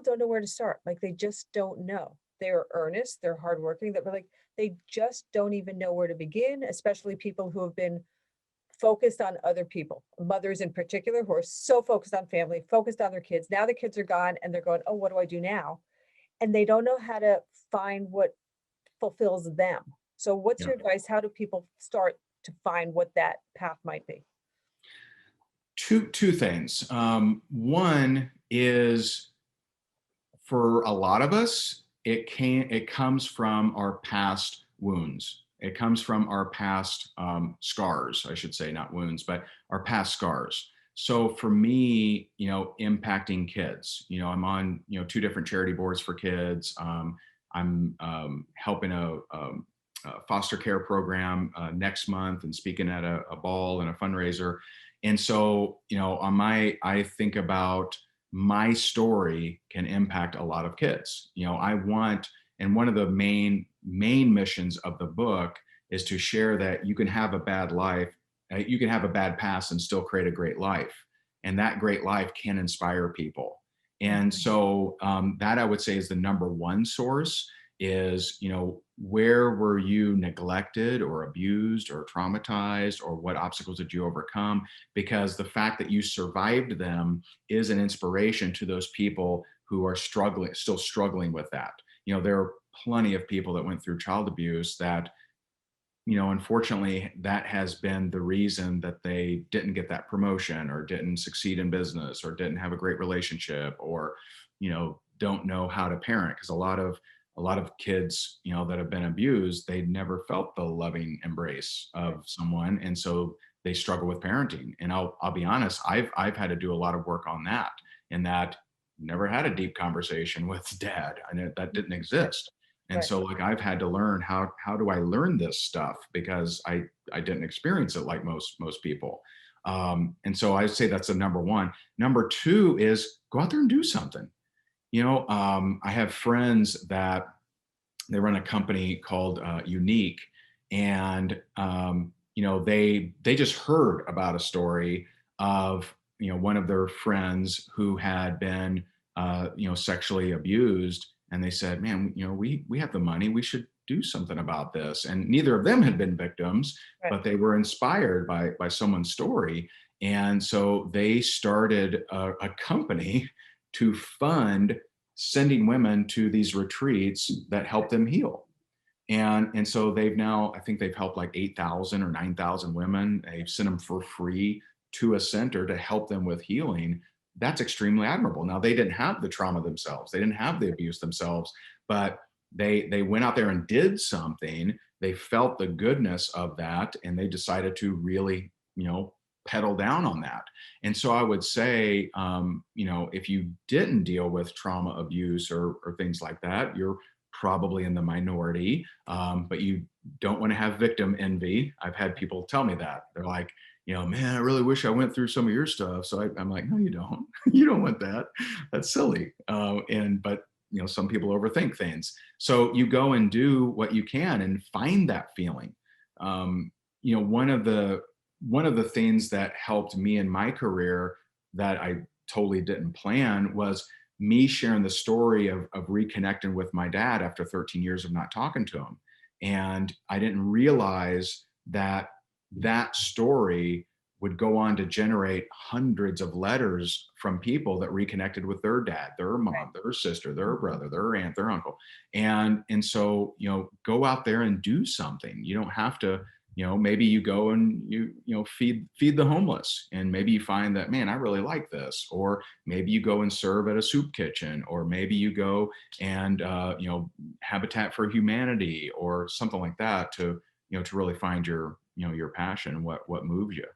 don't know where to start. Like they just don't know. They're earnest, they're hardworking, that like they just don't even know where to begin, especially people who have been focused on other people, mothers in particular, who are so focused on family, focused on their kids. Now the kids are gone and they're going, oh, what do I do now? And they don't know how to find what fulfills them. So what's Yeah. your advice? How do people start to find what that path might be? Two things. One is, for a lot of us, it comes from our past wounds. It comes from our past scars, I should say, not wounds, but our past scars. So for me, impacting kids, I'm on, two different charity boards for kids. I'm helping a foster care program next month and speaking at a ball and a fundraiser. And so, I think about my story can impact a lot of kids. And one of the main missions of the book is to share that you can have a bad life, you can have a bad past and still create a great life, and that great life can inspire people. And Mhm. so that, I would say, is the number one source. Is, where were you neglected or abused or traumatized, or what obstacles did you overcome? Because the fact that you survived them is an inspiration to those people who are still struggling with that. There are plenty of people that went through child abuse that, unfortunately, that has been the reason that they didn't get that promotion, or didn't succeed in business, or didn't have a great relationship, or, don't know how to parent. Because a lot of kids, that have been abused, they never felt the loving embrace Right. of someone. And so they struggle with parenting. And I'll be honest, I've had to do a lot of work on that, and that never had a deep conversation with dad. I know that didn't Right. exist. And Right. so, like, I've had to learn how do I learn this stuff, because I didn't experience it like most people. And so I say that's the number one. Number two is go out there and do something. I have friends that they run a company called Unique, and they just heard about a story of, one of their friends who had been sexually abused, and they said, man, we have the money, we should do something about this. And neither of them had been victims, Right. but they were inspired by someone's story. And so they started a company to fund sending women to these retreats that help them heal. And so they've now, I think they've helped like 8,000 or 9,000 women. They've sent them for free to a center to help them with healing. That's extremely admirable. Now, they didn't have the trauma themselves, they didn't have the abuse themselves, but they went out there and did something. They felt the goodness of that, and they decided to really, pedal down on that. And so I would say, if you didn't deal with trauma, abuse, or things like that, you're probably in the minority. But you don't want to have victim envy. I've had people tell me that. They're like, man, I really wish I went through some of your stuff. So I'm like, no, you don't. You don't want that. That's silly. But some people overthink things. So you go and do what you can and find that feeling. Um, one of the things that helped me in my career that I totally didn't plan was me sharing the story of reconnecting with my dad after 13 years of not talking to him. And I didn't realize that that story would go on to generate hundreds of letters from people that reconnected with their dad, their Right. mom, their sister, their Mhm. brother, their aunt, their uncle. And so, go out there and do something. You don't have to, maybe you go and feed the homeless, and maybe you find that, man, I really like this. Or maybe you go and serve at a soup kitchen, or maybe you go and Habitat for Humanity or something like that, to to really find your your passion, what moves you.